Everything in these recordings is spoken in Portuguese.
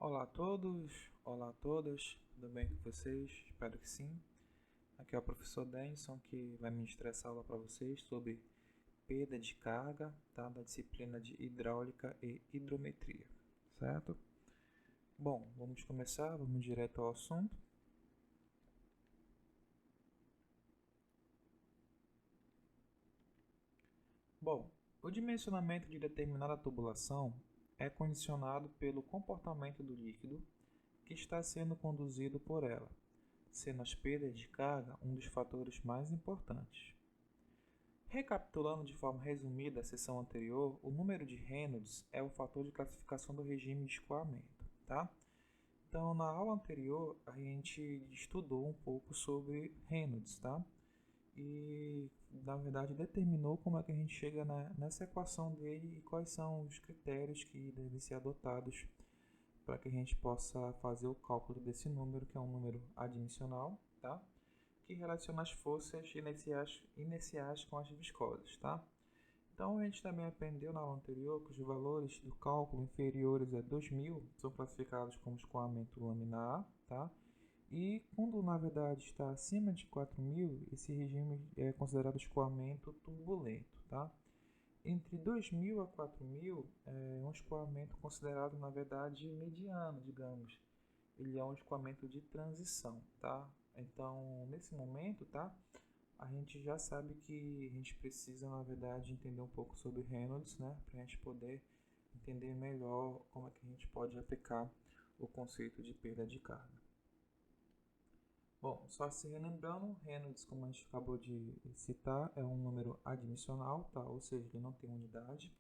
Olá a todos, olá a todas, tudo bem com vocês? Espero que sim. Aqui é o professor Denison que vai ministrar essa aula para vocês sobre perda de carga, tá? Da disciplina de hidráulica e hidrometria, certo? Bom, vamos começar, vamos direto ao assunto. Bom, o dimensionamento de determinada tubulação é condicionado pelo comportamento do líquido que está sendo conduzido por ela, sendo as perdas de carga um dos fatores mais importantes. Recapitulando de forma resumida a seção anterior, o número de Reynolds é o fator de classificação do regime de escoamento, tá? Então, na aula anterior, a gente estudou um pouco sobre Reynolds, tá? E, na verdade, determinou como é que a gente chega nessa equação dele e quais são os critérios que devem ser adotados para que a gente possa fazer o cálculo desse número, que é um número adimensional, tá? Que relaciona as forças iniciais com as viscosas, tá? Então a gente também aprendeu na aula anterior que os valores do cálculo inferiores a 2000 são classificados como escoamento laminar, tá? E quando na verdade está acima de 4000, esse regime é considerado escoamento turbulento, tá? Entre 2000 a 4000 é um escoamento considerado na verdade mediano, digamos. Ele é um escoamento de transição, tá? Então, nesse momento, tá? A gente já sabe que a gente precisa, na verdade, entender um pouco sobre Reynolds, né? Para a gente poder entender melhor como é que a gente pode aplicar o conceito de perda de carga. Bom, só se relembrando, Reynolds, como a gente acabou de citar, é um número adimensional, tá? Ou seja, ele não tem unidade.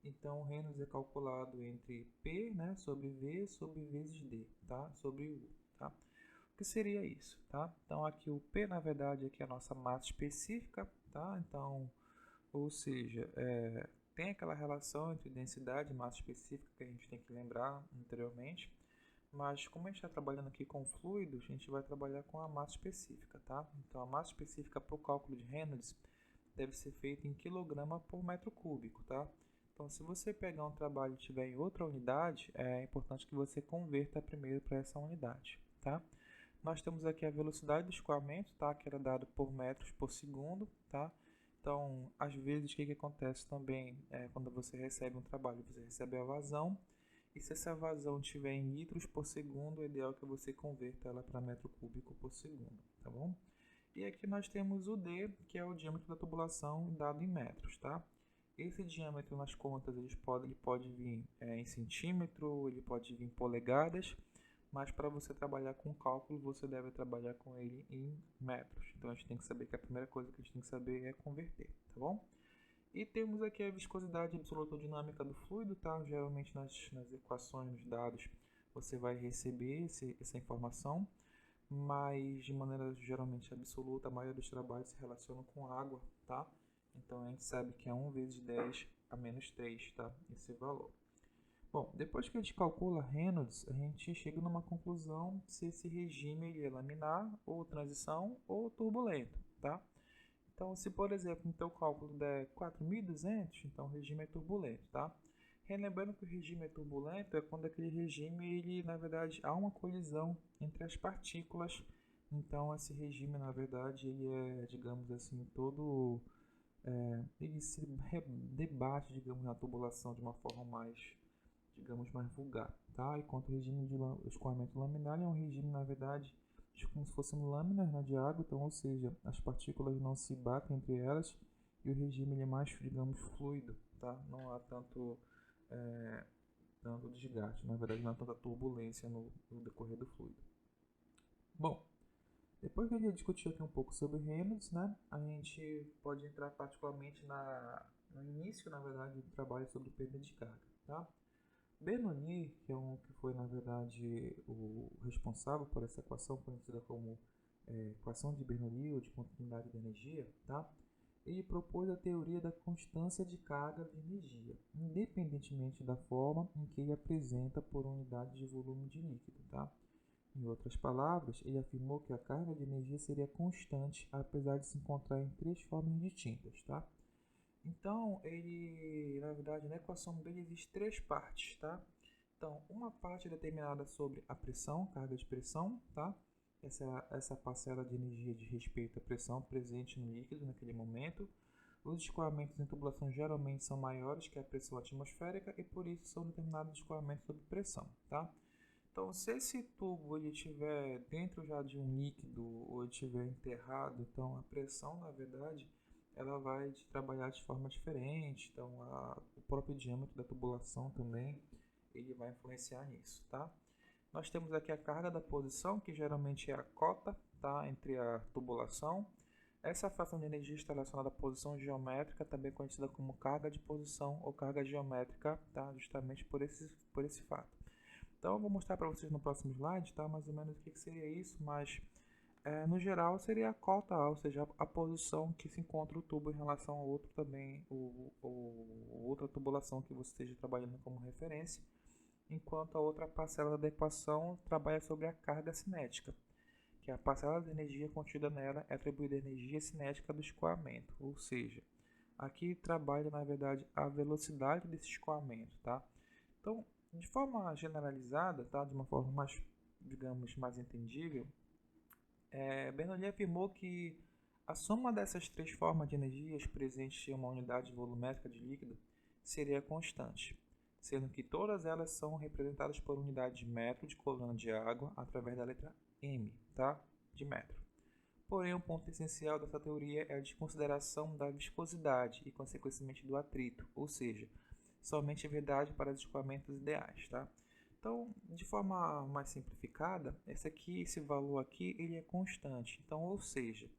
Então, o Reynolds é calculado entre P, né, sobre V sobre vezes D, tá? Sobre U, tá? O que seria isso, tá? Então, aqui o P, na verdade, aqui é a nossa massa específica, tá? Então, ou seja, tem aquela relação entre densidade e massa específica que a gente tem que lembrar anteriormente, mas como a gente está trabalhando aqui com fluidos, a gente vai trabalhar com a massa específica, tá? Então, a massa específica para o cálculo de Reynolds deve ser feita em quilograma por metro cúbico, tá? Então, se você pegar um trabalho e tiver em outra unidade, é importante que você converta primeiro para essa unidade, tá? Nós temos aqui a velocidade do escoamento, tá? Que era dado por metros por segundo, tá? Então, às vezes, o que acontece também quando você recebe um trabalho? Você recebe a vazão, e se essa vazão tiver em litros por segundo, o ideal é que você converta ela para metro cúbico por segundo, tá bom? E aqui nós temos o D, que é o diâmetro da tubulação dado em metros, tá? Esse diâmetro nas contas ele pode vir em centímetro, ele pode vir em polegadas, mas para você trabalhar com cálculo, você deve trabalhar com ele em metros. Então a gente tem que saber que a primeira coisa que a gente tem que saber é converter, tá bom? E temos aqui a viscosidade absoluta dinâmica do fluido, tá? Geralmente nas equações, nos dados, você vai receber essa informação, mas de maneira geralmente absoluta, a maioria dos trabalhos se relacionam com água, tá? Então a gente sabe que é 1 vezes 10 a menos 3, tá? Esse valor. Bom, depois que a gente calcula Reynolds, a gente chega numa conclusão se esse regime ele é laminar, ou transição, ou turbulento, tá? Então, se por exemplo, no teu cálculo der 4.200, então o regime é turbulento, tá? Relembrando que o regime é turbulento é quando aquele regime, ele, na verdade, há uma colisão entre as partículas. Então, esse regime, na verdade, ele é, digamos assim, todo... ele se debate, digamos, na tubulação de uma forma mais, digamos, mais vulgar, tá? Enquanto o regime de escoamento laminar é um regime, na verdade, como se fossem lâminas, né, de água, então, ou seja, as partículas não se batem entre elas e o regime é mais, digamos, fluido, tá? Não há tanto desgaste, na verdade não há tanta turbulência no decorrer do fluido. Bom, depois que a gente discutiu aqui um pouco sobre Reynolds, né, a gente pode entrar particularmente no início, na verdade, do trabalho sobre perda de carga, tá? Bernoulli, que foi na verdade o responsável por essa equação conhecida como equação de Bernoulli ou de continuidade de energia, tá? Ele propôs a teoria da constância de carga de energia, independentemente da forma em que ele apresenta por unidade de volume de líquido, tá? Em outras palavras, ele afirmou que a carga de energia seria constante, apesar de se encontrar em três formas distintas, tá? Então, ele, na verdade, na equação dele existem três partes, tá? Então, uma parte é determinada sobre a pressão, carga de pressão, tá? Essa parcela de energia diz respeito à pressão presente no líquido naquele momento. Os escoamentos em tubulação geralmente são maiores que a pressão atmosférica e por isso são determinados escoamentos sob pressão, tá? Então, se esse tubo ele estiver dentro já de um líquido ou estiver enterrado, então a pressão, na verdade, ela vai trabalhar de forma diferente. Então, o próprio diâmetro da tubulação também ele vai influenciar nisso, tá? Nós temos aqui a carga da posição, que geralmente é a cota, tá, entre a tubulação. Essa fração de energia está relacionada à posição geométrica, também conhecida como carga de posição ou carga geométrica, tá, justamente por esse fato. Então, eu vou mostrar para vocês no próximo slide, tá, mais ou menos o que seria isso, mas no geral seria a cota, ou seja, a posição que se encontra o tubo em relação ao outro também, outra tubulação que você esteja trabalhando como referência, enquanto a outra parcela da equação trabalha sobre a carga cinética, que é a parcela de energia contida nela é atribuída à energia cinética do escoamento, ou seja, aqui trabalha na verdade a velocidade desse escoamento, tá? Então, de forma generalizada, tá? De uma forma mais, digamos, mais entendível, Bernoulli afirmou que a soma dessas três formas de energias presentes em uma unidade volumétrica de líquido seria constante, sendo que todas elas são representadas por unidade de metro de coluna de água através da letra m, tá? De metro. Porém, o ponto essencial dessa teoria é a desconsideração da viscosidade e, consequentemente, do atrito, ou seja, somente é verdade para os escoamentos ideais, tá? Então, de forma mais simplificada, esse valor aqui, ele é constante. Então, ou seja,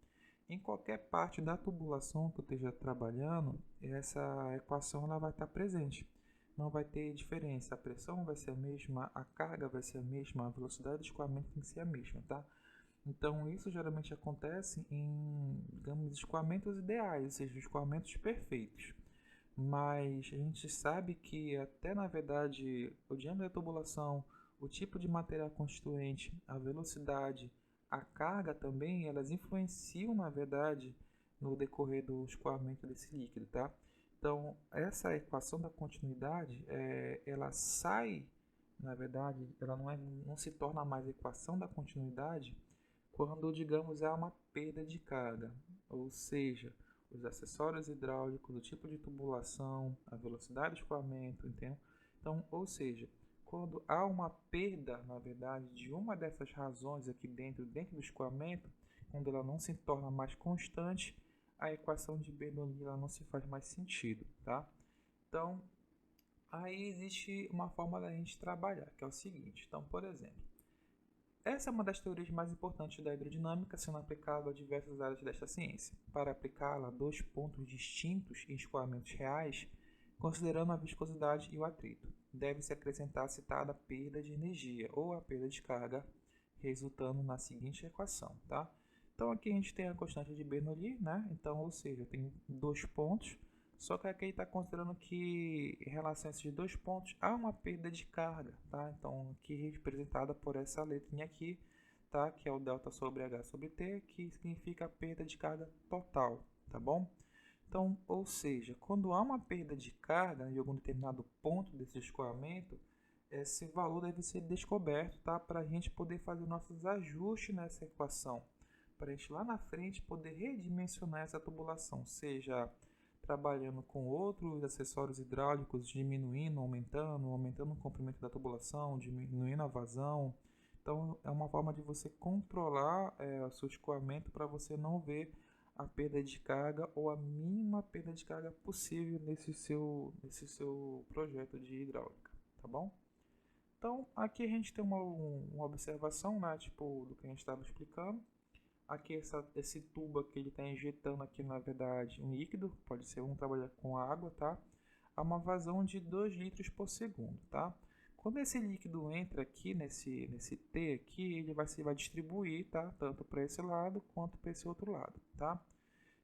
em qualquer parte da tubulação que eu esteja trabalhando, essa equação ela vai estar presente. Não vai ter diferença. A pressão vai ser a mesma, a carga vai ser a mesma, a velocidade do escoamento tem que ser a mesma, tá? Então, isso geralmente acontece em, digamos, escoamentos ideais, ou seja, escoamentos perfeitos. Mas a gente sabe que até na verdade o diâmetro da tubulação, o tipo de material constituinte, a velocidade, a carga também, elas influenciam na verdade no decorrer do escoamento desse líquido, tá? Então essa equação da continuidade, ela sai, na verdade, ela não se torna mais equação da continuidade quando, digamos, há uma perda de carga, ou seja, os acessórios hidráulicos, o tipo de tubulação, a velocidade de escoamento, entende? Então, ou seja, quando há uma perda, na verdade, de uma dessas razões aqui dentro do escoamento, quando ela não se torna mais constante, a equação de Bernoulli ela não se faz mais sentido, tá? Então, aí existe uma forma da gente trabalhar, que é o seguinte. Então, por exemplo, essa é uma das teorias mais importantes da hidrodinâmica, sendo aplicável a diversas áreas desta ciência. Para aplicá-la a dois pontos distintos em escoamentos reais, considerando a viscosidade e o atrito, deve-se acrescentar a citada perda de energia ou a perda de carga, resultando na seguinte equação, tá? Então aqui a gente tem a constante de Bernoulli, né? Então, ou seja, tem dois pontos, só que aqui está considerando que em relação a esses dois pontos há uma perda de carga, tá? Então aqui representada por essa letrinha aqui, tá? Que é o delta sobre H sobre T, que significa a perda de carga total, tá bom? Então, ou seja, quando há uma perda de carga em algum determinado ponto desse escoamento, esse valor deve ser descoberto, tá? Para a gente poder fazer nossos ajustes nessa equação, para a gente lá na frente poder redimensionar essa tubulação, seja trabalhando com outros acessórios hidráulicos, diminuindo, aumentando o comprimento da tubulação, diminuindo a vazão. Então, é uma forma de você controlar o seu escoamento para você não ver a perda de carga ou a mínima perda de carga possível nesse seu projeto de hidráulica, tá bom? Então, aqui a gente tem uma observação, né, tipo, do que a gente estava explicando. Aqui esse tubo aqui, ele está injetando aqui, na verdade, um líquido, pode ser trabalhar com água, tá? Há uma vazão de 2 litros por segundo, tá? Quando esse líquido entra aqui nesse T aqui, ele vai distribuir, tá? Tanto para esse lado quanto para esse outro lado, tá?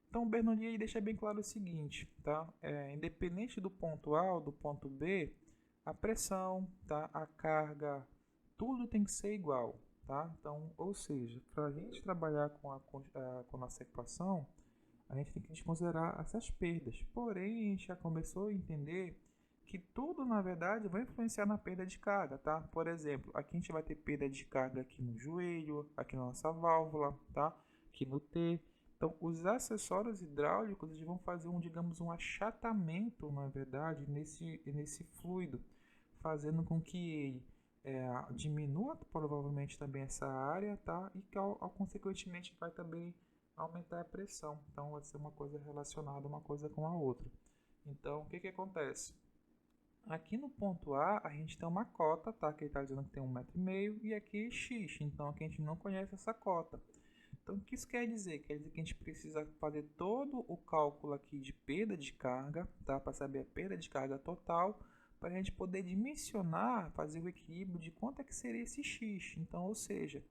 Então, o Bernoulli deixa bem claro o seguinte, tá? Independente do ponto A ou do ponto B, a pressão, tá? A carga, tudo tem que ser igual, tá? Então, ou seja, para a gente trabalhar com a nossa equação, a gente tem que desconsiderar essas perdas. Porém, a gente já começou a entender que tudo, na verdade, vai influenciar na perda de carga, tá? Por exemplo, aqui a gente vai ter perda de carga aqui no joelho, aqui na nossa válvula, tá? Aqui no T. Então, os acessórios hidráulicos eles vão fazer digamos, um achatamento, na verdade, nesse fluido, fazendo com que ele diminua provavelmente também essa área, tá? E que, consequentemente, vai também aumentar a pressão. Então, vai ser uma coisa relacionada uma coisa com a outra. Então, o que que acontece? Aqui no ponto A gente tem uma cota, tá? Que ele está dizendo que tem 1,5 m e aqui X. Então aqui a gente não conhece essa cota. Então o que isso quer dizer? Quer dizer que a gente precisa fazer todo o cálculo aqui de perda de carga, tá? Para saber a perda de carga total, para a gente poder dimensionar, fazer o equilíbrio de quanto é que seria esse X. Então, ou seja,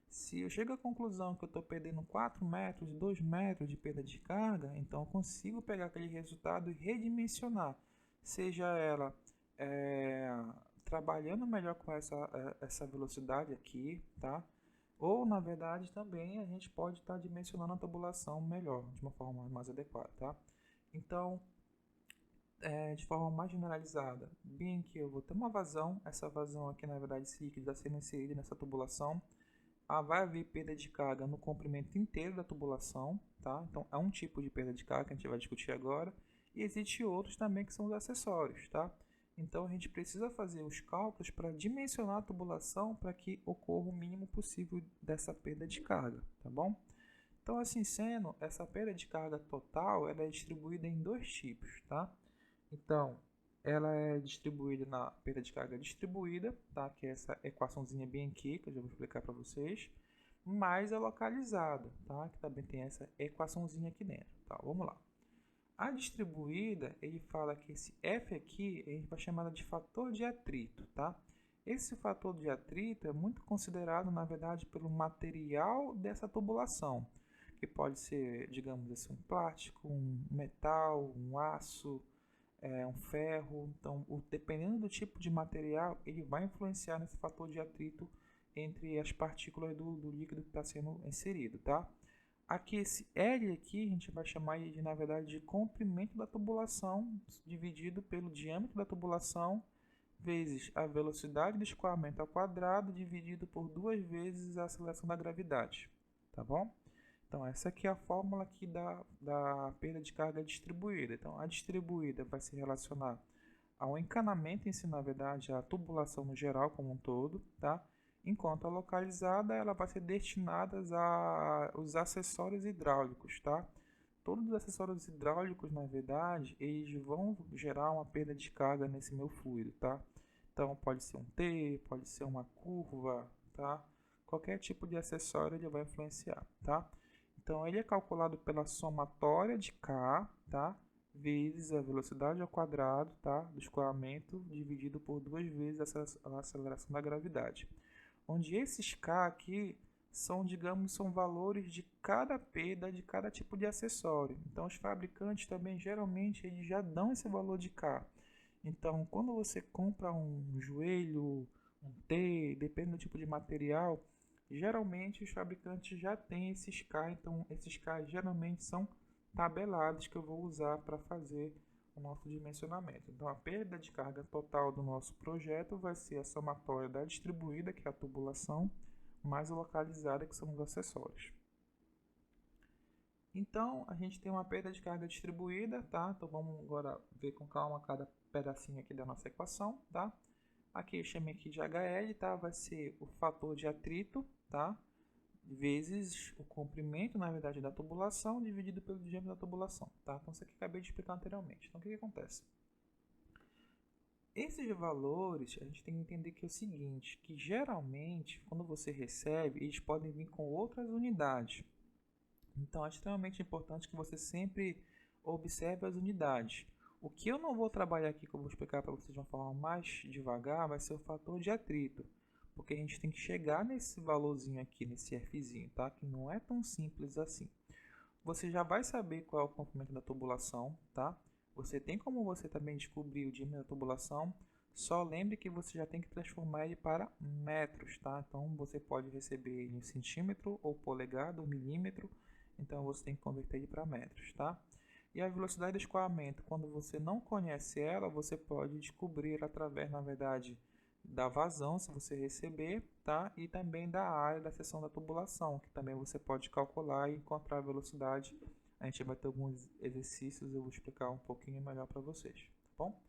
se eu chego à conclusão que eu estou perdendo 4 metros, 2 metros de perda de carga, então eu consigo pegar aquele resultado e redimensionar, seja ela trabalhando melhor com essa velocidade aqui, tá? Ou, na verdade, também a gente pode estar dimensionando a tubulação melhor, de uma forma mais adequada, tá? Então, de forma mais generalizada, bem que eu vou ter uma vazão, essa vazão aqui, na verdade, esse líquido está sendo inserido nessa tubulação, vai haver perda de carga no comprimento inteiro da tubulação, tá? Então, é um tipo de perda de carga que a gente vai discutir agora, e existem outros também que são os acessórios, tá? Então, a gente precisa fazer os cálculos para dimensionar a tubulação para que ocorra o mínimo possível dessa perda de carga, tá bom? Então, assim sendo, essa perda de carga total ela é distribuída em dois tipos, tá? Então, ela é distribuída na perda de carga distribuída, tá? Que é essa equaçãozinha bem aqui, que eu já vou explicar para vocês, mais a localizada, tá? Que também tem essa equaçãozinha aqui dentro, tá? Vamos lá. A distribuída, ele fala que esse F aqui, a gente vai chamar de fator de atrito, tá? Esse fator de atrito é muito considerado, na verdade, pelo material dessa tubulação, que pode ser, digamos assim, um plástico, um metal, um aço, um ferro. Então, dependendo do tipo de material, ele vai influenciar nesse fator de atrito entre as partículas do líquido que está sendo inserido, tá? Aqui, esse L aqui, a gente vai chamar de, na verdade, de comprimento da tubulação, dividido pelo diâmetro da tubulação, vezes a velocidade do escoamento ao quadrado, dividido por 2 vezes a aceleração da gravidade, tá bom? Então, essa aqui é a fórmula aqui da perda de carga distribuída. Então, a distribuída vai se relacionar ao encanamento em si, na verdade, à tubulação no geral como um todo, tá? Enquanto a localizada ela vai ser destinada aos acessórios hidráulicos, tá? Todos os acessórios hidráulicos, na verdade, eles vão gerar uma perda de carga nesse meu fluido, tá? Então, pode ser um T, pode ser uma curva, tá? Qualquer tipo de acessório ele vai influenciar, tá? Então, ele é calculado pela somatória de K, tá? Vezes a velocidade ao quadrado, tá? Do escoamento, dividido por 2 vezes a aceleração da gravidade. Onde esses K aqui são, digamos, são valores de cada perda de cada tipo de acessório. Então, os fabricantes também, geralmente, eles já dão esse valor de K. Então, quando você compra um joelho, um T, depende do tipo de material, geralmente os fabricantes já têm esses K. Então, esses K geralmente são tabelados que eu vou usar para fazer o nosso dimensionamento. Então, a perda de carga total do nosso projeto vai ser a somatória da distribuída, que é a tubulação, mais a localizada, que são os acessórios. Então, a gente tem uma perda de carga distribuída, tá? Então, vamos agora ver com calma cada pedacinho aqui da nossa equação, tá? Aqui eu chamei aqui de HL, tá? Vai ser o fator de atrito, tá? Vezes o comprimento, na verdade, da tubulação, dividido pelo diâmetro da tubulação, tá? Então, isso aqui eu acabei de explicar anteriormente. Então, o que acontece? Esses valores, a gente tem que entender que é o seguinte, que geralmente, quando você recebe, eles podem vir com outras unidades. Então, é extremamente importante que você sempre observe as unidades. O que eu não vou trabalhar aqui, que eu vou explicar para vocês de uma forma mais devagar, vai ser o fator de atrito. Porque a gente tem que chegar nesse valorzinho aqui, nesse Fzinho, tá? Que não é tão simples assim. Você já vai saber qual é o comprimento da tubulação, tá? Você tem como você também descobrir o diâmetro da tubulação, só lembre que você já tem que transformar ele para metros, tá? Então, você pode receber ele em centímetro, ou polegada, ou milímetro, então você tem que converter ele para metros, tá? E a velocidade de escoamento, quando você não conhece ela, você pode descobrir através, na verdade, da vazão, se você receber, tá? E também da área da seção da tubulação, que também você pode calcular e encontrar a velocidade. A gente vai ter alguns exercícios, eu vou explicar um pouquinho melhor para vocês, tá bom?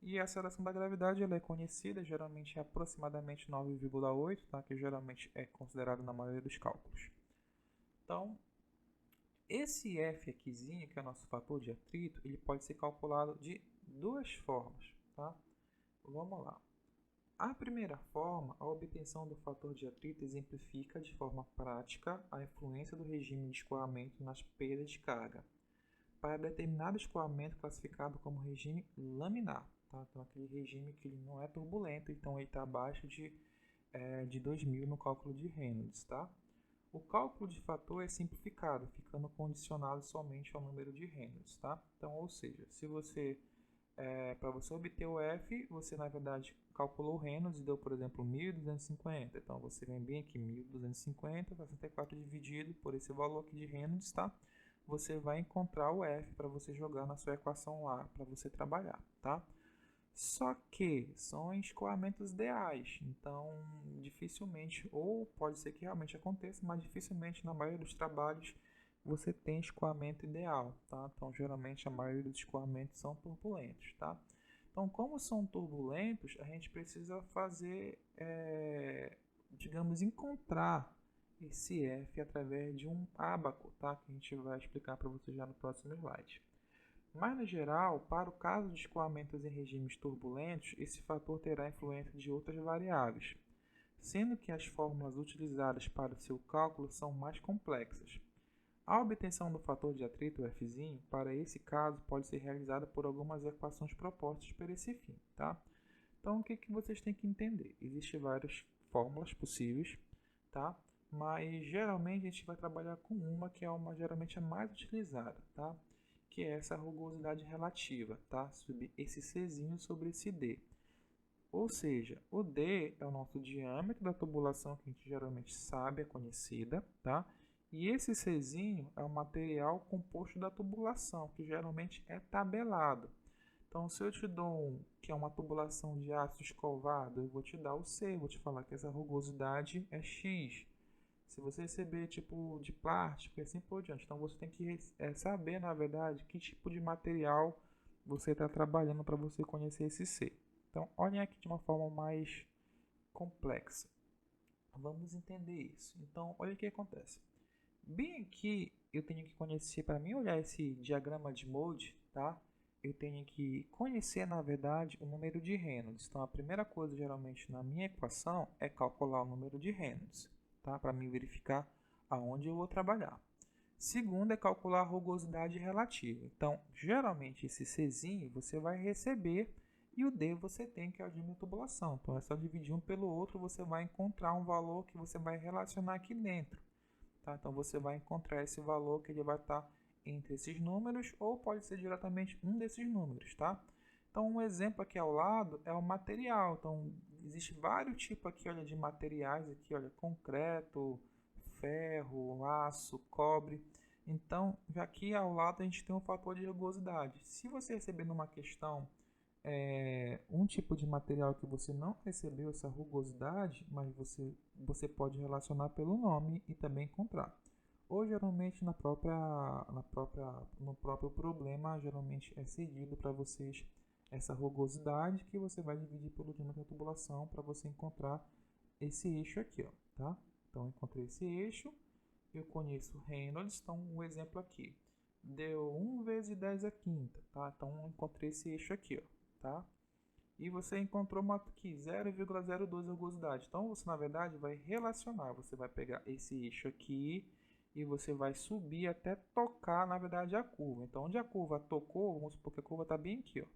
E a aceleração da gravidade ela é conhecida, geralmente é aproximadamente 9,8, tá? Que geralmente é considerado na maioria dos cálculos. Então, esse F aqui, que é o nosso fator de atrito, ele pode ser calculado de duas formas, tá? Vamos lá. A primeira forma, a obtenção do fator de atrito exemplifica de forma prática a influência do regime de escoamento nas perdas de carga para determinado escoamento classificado como regime laminar. Tá? Então, aquele regime que ele não é turbulento, então ele está abaixo de 2000 no cálculo de Reynolds. Tá? O cálculo de fator é simplificado, ficando condicionado somente ao número de Reynolds. Tá? Então, ou seja, se você para você obter o F, você na verdade calculou o Reynolds e deu, por exemplo, 1250. Então você vem bem aqui 1250, 64 dividido por esse valor aqui de Reynolds, tá? Você vai encontrar o F para você jogar na sua equação lá, para você trabalhar, tá? Só que são escoamentos ideais, então dificilmente, ou pode ser que realmente aconteça, mas dificilmente na maioria dos trabalhos você tem escoamento ideal, tá? Então geralmente a maioria dos escoamentos são turbulentos, tá? Então como são turbulentos, a gente precisa fazer, digamos, encontrar esse F através de um ábaco, tá? Que a gente vai explicar para você já no próximo slide. Mas, no geral, para o caso de escoamentos em regimes turbulentos, esse fator terá influência de outras variáveis, sendo que as fórmulas utilizadas para o seu cálculo são mais complexas. A obtenção do fator de atrito, F, para esse caso, pode ser realizada por algumas equações propostas para esse fim. Tá? Então, o que vocês têm que entender? Existem várias fórmulas possíveis, tá? Mas geralmente a gente vai trabalhar com uma que é uma geralmente a mais utilizada, tá? Que é essa rugosidade relativa, tá? Sobre esse Czinho sobre esse D. Ou seja, o D é o nosso diâmetro da tubulação que a gente geralmente sabe, é conhecida, tá? E esse Czinho é o material composto da tubulação, que geralmente é tabelado. Então, se eu te dou que é uma tubulação de aço escovado, eu vou te dar o C, vou te falar que essa rugosidade é X. Se você receber tipo de plástico e assim por diante. Então você tem que saber, na verdade, que tipo de material você está trabalhando para você conhecer esse C. Então olhem aqui de uma forma mais complexa. Vamos entender isso. Então olha o que acontece. Bem aqui eu tenho que conhecer, para mim olhar esse diagrama de Mode, tá? Eu tenho que conhecer, na verdade, o número de Reynolds. Então a primeira coisa geralmente na minha equação é calcular o número de Reynolds, tá? Para me verificar aonde eu vou trabalhar. Segundo é calcular a rugosidade relativa. Então, geralmente esse Czinho você vai receber e o D você tem, que é o diâmetro de tubulação. Então é só dividir um pelo outro, você vai encontrar um valor que você vai relacionar aqui dentro. Tá? Então você vai encontrar esse valor que ele vai estar entre esses números ou pode ser diretamente um desses números. Tá? Então um exemplo aqui ao lado é o material. Então existe vários tipos aqui, olha, de materiais aqui, olha, concreto, ferro, aço, cobre. Então aqui ao lado a gente tem um fator de rugosidade. Se você receber numa questão um tipo de material que você não recebeu essa rugosidade, mas você pode relacionar pelo nome e também encontrar. Ou geralmente no próprio problema, geralmente é seguido para vocês essa rugosidade que você vai dividir pelo diâmetro da tubulação para você encontrar esse eixo aqui, ó, tá? Então eu encontrei esse eixo, eu conheço Reynolds, então um exemplo aqui. Deu 1 vezes 10 a quinta, tá? Então eu encontrei esse eixo aqui, ó, tá? E você encontrou uma aqui 0,02 rugosidade. Então você na verdade vai relacionar, você vai pegar esse eixo aqui e você vai subir até tocar na verdade a curva. Então onde a curva tocou, vamos supor que a curva está bem aqui, ó,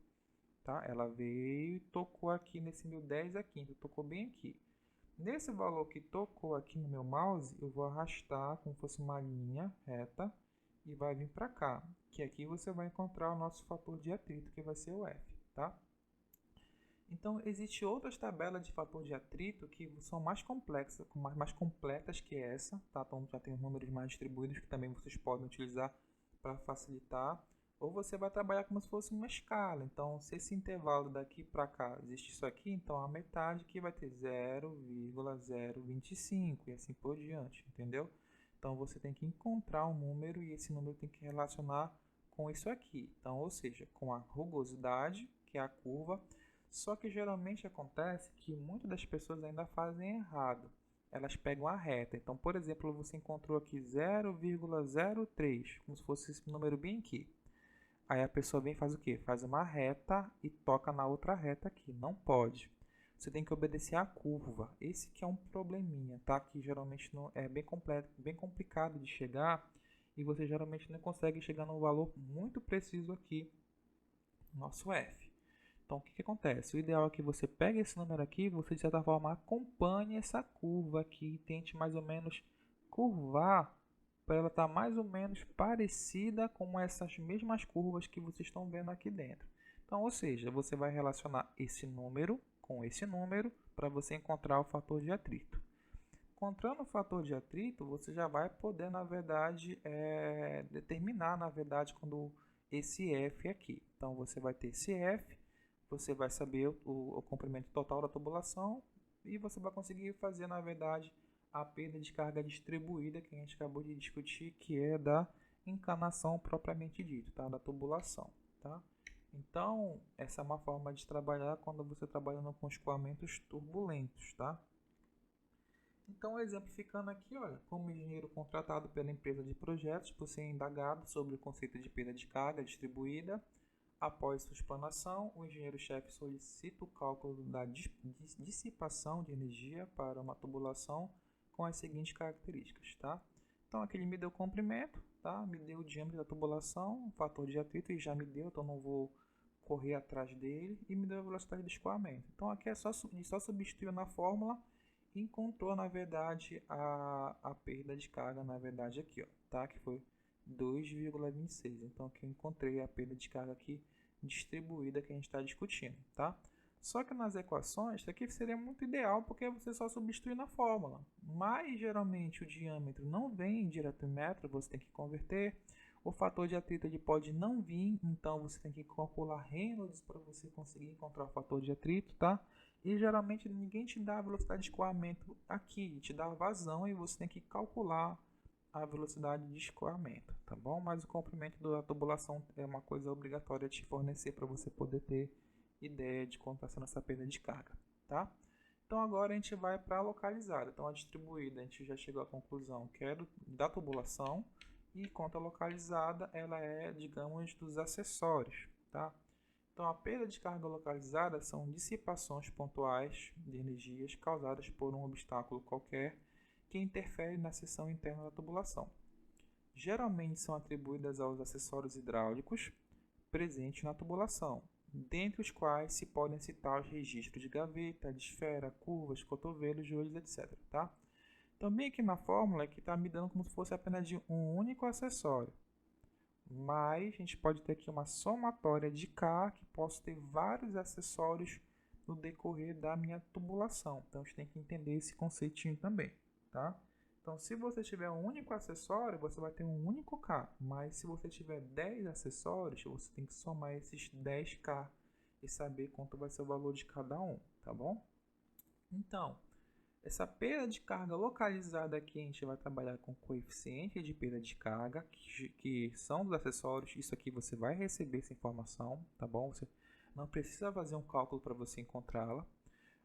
tá? Ela veio e tocou aqui nesse meu 10 a quinta, tocou bem aqui. Nesse valor que tocou aqui no meu mouse, eu vou arrastar como se fosse uma linha reta e vai vir para cá, que aqui você vai encontrar o nosso fator de atrito, que vai ser o F, tá? Então, existem outras tabelas de fator de atrito que são mais complexas, mais completas que essa, tá? Então, já tem os números mais distribuídos que também vocês podem utilizar para facilitar. ou você vai trabalhar como se fosse uma escala. Então, se esse intervalo daqui para cá existe isso aqui, então a metade aqui vai ter 0,025 e assim por diante, entendeu? Então, você tem que encontrar um número e esse número tem que relacionar com isso aqui. Então, ou seja, com a rugosidade, que é a curva, só que geralmente acontece que muitas das pessoas ainda fazem errado. Elas pegam a reta. Então, por exemplo, você encontrou aqui 0,03, como se fosse esse número bem aqui. Aí a pessoa vem e faz o quê? Faz uma reta e toca na outra reta aqui. Não pode. Você tem que obedecer a curva. Esse que é um probleminha, tá? Que geralmente não é bem complicado de chegar e você geralmente não consegue chegar num valor muito preciso aqui, nosso F. Então, o que acontece? O ideal é que você pegue esse número aqui, você de certa forma acompanhe essa curva aqui e tente mais ou menos curvar para ela estar mais ou menos parecida com essas mesmas curvas que vocês estão vendo aqui dentro. Então, ou seja, você vai relacionar esse número com esse número para você encontrar o fator de atrito. Encontrando o fator de atrito, você já vai poder, na verdade, determinar, na verdade, quando esse F aqui. Então, você vai ter esse F, você vai saber o comprimento total da tubulação e você vai conseguir fazer, na verdade, a perda de carga distribuída que a gente acabou de discutir, que é da encanação propriamente dito, tá? Da tubulação, tá? Então, essa é uma forma de trabalhar quando você trabalha com escoamentos turbulentos, tá? Então, exemplificando aqui, olha, como engenheiro contratado pela empresa de projetos por ser indagado sobre o conceito de perda de carga distribuída, após sua explanação, o engenheiro-chefe solicita o cálculo da dissipação de energia para uma tubulação com as seguintes características, tá? Então, aqui ele me deu o comprimento, tá? Me deu o diâmetro da tubulação, o fator de atrito, e já me deu, então não vou correr atrás dele, e me deu a velocidade de escoamento. Então, aqui é só substituir na fórmula e encontrou, na verdade, a perda de carga, na verdade, aqui, ó, tá? Que foi 2,26. Então, aqui eu encontrei a perda de carga aqui distribuída que a gente está discutindo, tá? Só que nas equações, isso aqui seria muito ideal porque você só substitui na fórmula. Mas, geralmente, o diâmetro não vem direto em metro, você tem que converter. O fator de atrito ele pode não vir, então você tem que calcular Reynolds para você conseguir encontrar o fator de atrito, tá? E geralmente ninguém te dá a velocidade de escoamento aqui, te dá a vazão e você tem que calcular a velocidade de escoamento, tá bom? Mas o comprimento da tubulação é uma coisa obrigatória de te fornecer para você poder ter ideia de quanto está sendo essa perda de carga, tá? Então agora a gente vai para a localizada. Então a distribuída a gente já chegou à conclusão que é da tubulação e quanto a localizada ela é, digamos, dos acessórios, tá? Então, a perda de carga localizada são dissipações pontuais de energias causadas por um obstáculo qualquer que interfere na seção interna da tubulação. Geralmente são atribuídas aos acessórios hidráulicos presentes na tubulação, dentre os quais se podem citar os registros de gaveta, de esfera, curvas, cotovelos, joelhos, etc. Tá? Também aqui na fórmula que está me dando como se fosse apenas de um único acessório. Mas a gente pode ter aqui uma somatória de K, que posso ter vários acessórios no decorrer da minha tubulação. Então, a gente tem que entender esse conceitinho também, tá? Então, se você tiver um único acessório, você vai ter um único K. Mas se você tiver 10 acessórios, você tem que somar esses 10K e saber quanto vai ser o valor de cada um, tá bom? Então, essa perda de carga localizada aqui, a gente vai trabalhar com coeficiente de perda de carga, que são dos acessórios. Isso aqui você vai receber essa informação, tá bom? Você não precisa fazer um cálculo para você encontrá-la.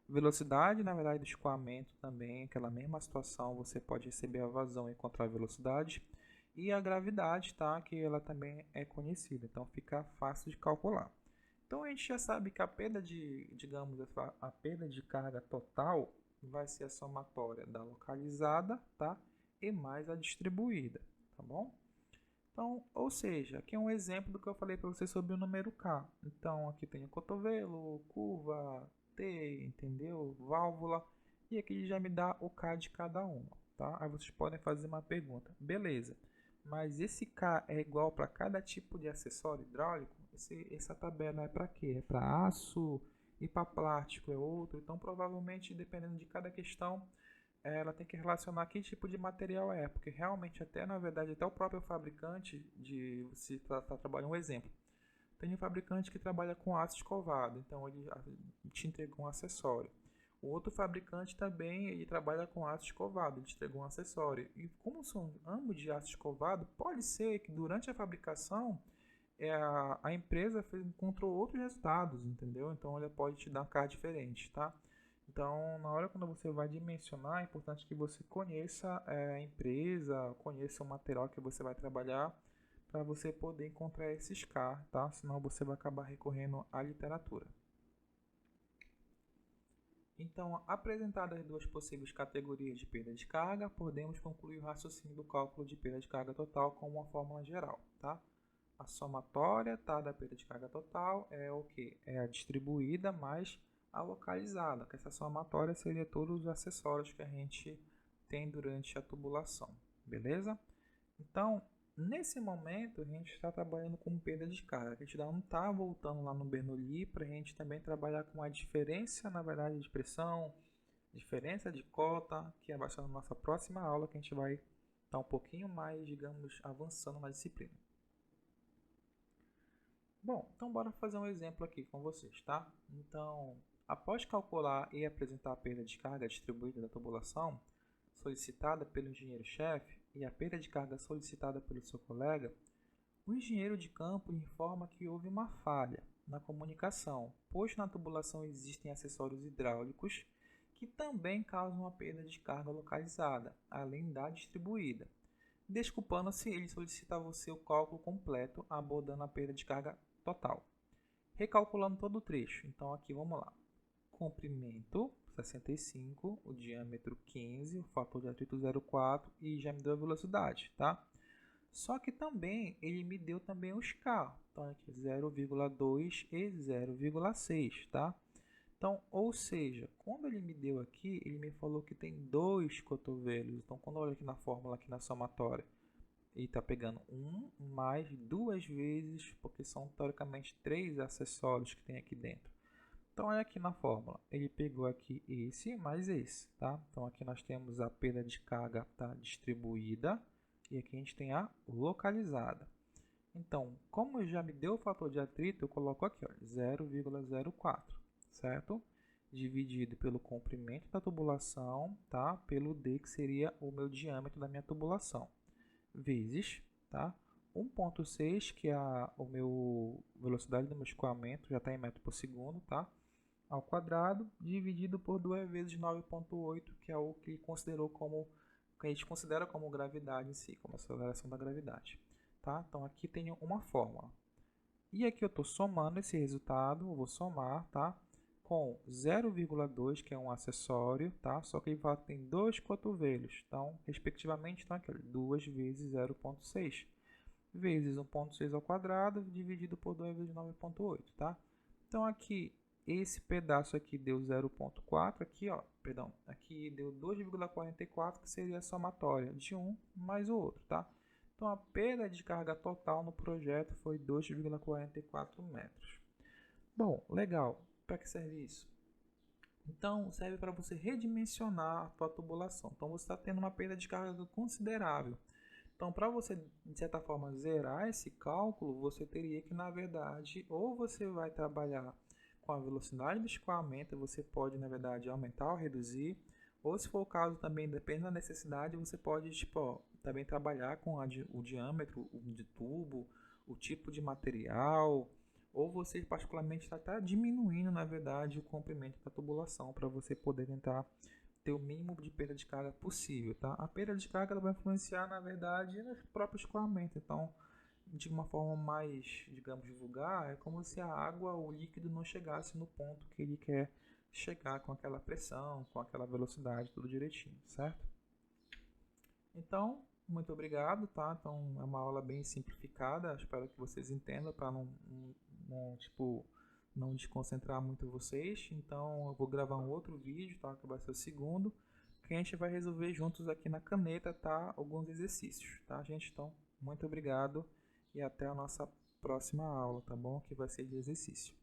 Velocidade, na verdade, do escoamento também, aquela mesma situação, você pode receber a vazão e encontrar a velocidade. E a gravidade, tá? Que ela também é conhecida, então fica fácil de calcular. Então a gente já sabe que a perda de, digamos, a perda de carga total vai ser a somatória da localizada, tá? E mais a distribuída, tá bom? Então, ou seja, aqui é um exemplo do que eu falei para você sobre o número K. Então, aqui tem o cotovelo, curva, T, entendeu? Válvula. E aqui já me dá o K de cada uma, tá? Aí vocês podem fazer uma pergunta. Beleza, mas esse K é igual para cada tipo de acessório hidráulico? Essa tabela é para quê? É para aço e para plástico é outro. Então, provavelmente, dependendo de cada questão, ela tem que relacionar que tipo de material é, porque realmente até, na verdade, até o próprio fabricante de, se tá trabalhando um exemplo, tem um fabricante que trabalha com aço escovado, então ele te entregou um acessório. O outro fabricante também ele trabalha com aço escovado, ele te entregou um acessório. E como são ambos de aço escovado, pode ser que durante a fabricação a empresa encontrou outros resultados, entendeu? Então ela pode te dar carga diferente, tá? Então, na hora quando você vai dimensionar, é importante que você conheça a empresa, conheça o material que você vai trabalhar, para você poder encontrar esses K, tá? Senão você vai acabar recorrendo à literatura. Então, apresentadas as duas possíveis categorias de perda de carga, podemos concluir o raciocínio do cálculo de perda de carga total com uma fórmula geral, tá? A somatória, tá, da perda de carga total é o que? É a distribuída mais a localizada, que essa somatória seria todos os acessórios que a gente tem durante a tubulação, beleza? Então, nesse momento, a gente está trabalhando com perda de carga. A gente não está voltando lá no Bernoulli para a gente também trabalhar com a diferença, na verdade, de pressão, diferença de cota, que vai ser na nossa próxima aula, que a gente vai estar um pouquinho mais, digamos, avançando na disciplina. Bom, então bora fazer um exemplo aqui com vocês, tá? Então, após calcular e apresentar a perda de carga distribuída da tubulação, solicitada pelo engenheiro-chefe, e a perda de carga solicitada pelo seu colega, o engenheiro de campo informa que houve uma falha na comunicação, pois na tubulação existem acessórios hidráulicos que também causam a perda de carga localizada, além da distribuída. Desculpando-se, ele solicita a você o cálculo completo, abordando a perda de carga total. Recalculando todo o trecho. Então, aqui vamos lá. Comprimento 65, o diâmetro 15, o fator de atrito 0,4 e já me deu a velocidade, tá? Só que também ele me deu também os K, então aqui 0,2 e 0,6, tá? Então, ou seja, quando ele me deu aqui, ele me falou que tem dois cotovelos. Então, quando eu olho aqui na fórmula, aqui na somatória, ele está pegando um mais duas vezes, porque são teoricamente três acessórios que tem aqui dentro. Então, olha aqui na fórmula, ele pegou aqui esse mais esse, tá? Então, aqui nós temos a perda de carga tá, distribuída e aqui a gente tem a localizada. Então, como já me deu o fator de atrito, eu coloco aqui 0,04, certo? Dividido pelo comprimento da tubulação, tá? Pelo D, que seria o meu diâmetro da minha tubulação, vezes, tá? 1,6, que é o meu velocidade do meu escoamento, já está em metro por segundo, tá? Ao quadrado, dividido por 2 vezes 9,8, que é o que considerou como que a gente considera como gravidade em si, como aceleração da gravidade, tá? Então aqui tem uma fórmula. E aqui eu estou somando esse resultado, eu vou somar, tá? Com 0,2, que é um acessório, tá? Só que ele tem dois cotovelos, então, respectivamente, então aqui, 2 vezes 0,6 vezes 1,6 ao quadrado dividido por 2 vezes 9,8, tá? Então aqui esse pedaço aqui deu 0,4, aqui, ó, perdão, aqui deu 2,44, que seria a somatória de um mais o outro, tá? Então a perda de carga total no projeto foi 2,44 metros. Bom, legal. Para que serve isso? Então serve para você redimensionar a sua tubulação. Então você está tendo uma perda de carga considerável. Então, para você, de certa forma, zerar esse cálculo, você teria que, na verdade, ou você vai trabalhar com a velocidade do escoamento, você pode, na verdade, aumentar ou reduzir, ou se for o caso também, depende da necessidade, você pode, tipo, ó, também trabalhar com o diâmetro de tubo, o tipo de material, ou você particularmente está diminuindo, na verdade, o comprimento da tubulação para você poder tentar ter o mínimo de perda de carga possível, tá? A perda de carga ela vai influenciar, na verdade, no próprio escoamento. Então, de uma forma mais, digamos, vulgar, é como se a água, o líquido não chegasse no ponto que ele quer chegar com aquela pressão, com aquela velocidade, tudo direitinho, certo? Então, muito obrigado, tá? Então, é uma aula bem simplificada, espero que vocês entendam para tipo, não desconcentrar muito vocês. Então eu vou gravar um outro vídeo, tá? Que vai ser o segundo, que a gente vai resolver juntos aqui na caneta, tá? Alguns exercícios, tá, gente? Então, muito obrigado e até a nossa próxima aula, tá bom? Que vai ser de exercício.